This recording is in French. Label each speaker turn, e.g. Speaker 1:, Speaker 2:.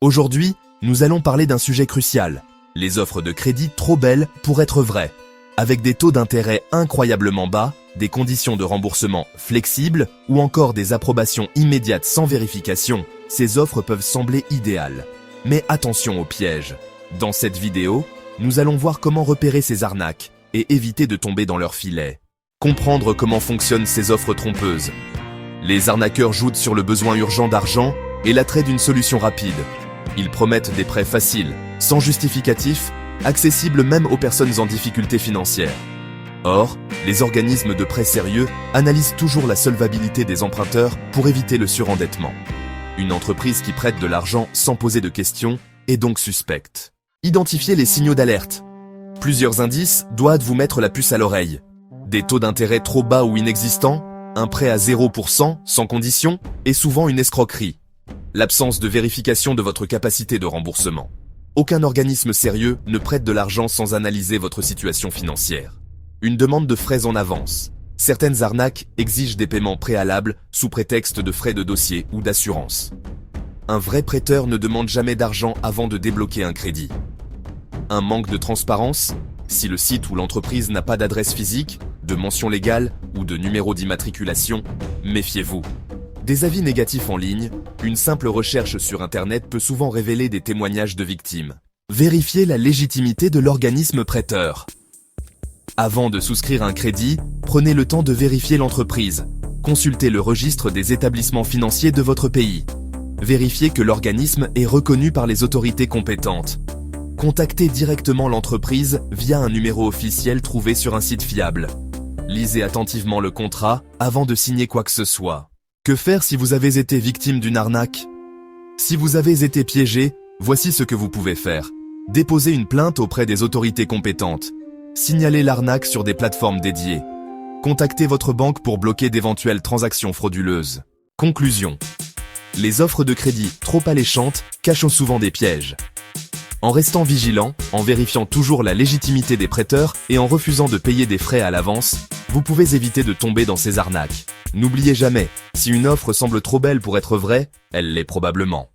Speaker 1: Aujourd'hui, nous allons parler d'un sujet crucial, les offres de crédit trop belles pour être vraies. Avec des taux d'intérêt incroyablement bas, des conditions de remboursement flexibles ou encore des approbations immédiates sans vérification, ces offres peuvent sembler idéales. Mais attention aux pièges. Dans cette vidéo, nous allons voir comment repérer ces arnaques et éviter de tomber dans leur filet. Comprendre comment fonctionnent ces offres trompeuses. Les arnaqueurs jouent sur le besoin urgent d'argent et l'attrait d'une solution rapide. Ils promettent des prêts faciles, sans justificatif, accessibles même aux personnes en difficulté financière. Or, les organismes de prêts sérieux analysent toujours la solvabilité des emprunteurs pour éviter le surendettement. Une entreprise qui prête de l'argent sans poser de questions est donc suspecte. Identifiez les signaux d'alerte. Plusieurs indices doivent vous mettre la puce à l'oreille. Des taux d'intérêt trop bas ou inexistants, un prêt à 0% sans condition et souvent une escroquerie. L'absence de vérification de votre capacité de remboursement. Aucun organisme sérieux ne prête de l'argent sans analyser votre situation financière. Une demande de frais en avance. Certaines arnaques exigent des paiements préalables sous prétexte de frais de dossier ou d'assurance. Un vrai prêteur ne demande jamais d'argent avant de débloquer un crédit. Un manque de transparence. Si le site ou l'entreprise n'a pas d'adresse physique, de mention légale ou de numéro d'immatriculation, méfiez-vous. Des avis négatifs en ligne, une simple recherche sur Internet peut souvent révéler des témoignages de victimes. Vérifiez la légitimité de l'organisme prêteur. Avant de souscrire un crédit, prenez le temps de vérifier l'entreprise. Consultez le registre des établissements financiers de votre pays. Vérifiez que l'organisme est reconnu par les autorités compétentes. Contactez directement l'entreprise via un numéro officiel trouvé sur un site fiable. Lisez attentivement le contrat avant de signer quoi que ce soit. Que faire si vous avez été victime d'une arnaque? Si vous avez été piégé, voici ce que vous pouvez faire. Déposez une plainte auprès des autorités compétentes. Signalez l'arnaque sur des plateformes dédiées. Contactez votre banque pour bloquer d'éventuelles transactions frauduleuses. Conclusion. Les offres de crédit trop alléchantes cachent souvent des pièges. En restant vigilant, en vérifiant toujours la légitimité des prêteurs et en refusant de payer des frais à l'avance, vous pouvez éviter de tomber dans ces arnaques. N'oubliez jamais, si une offre semble trop belle pour être vraie, elle l'est probablement.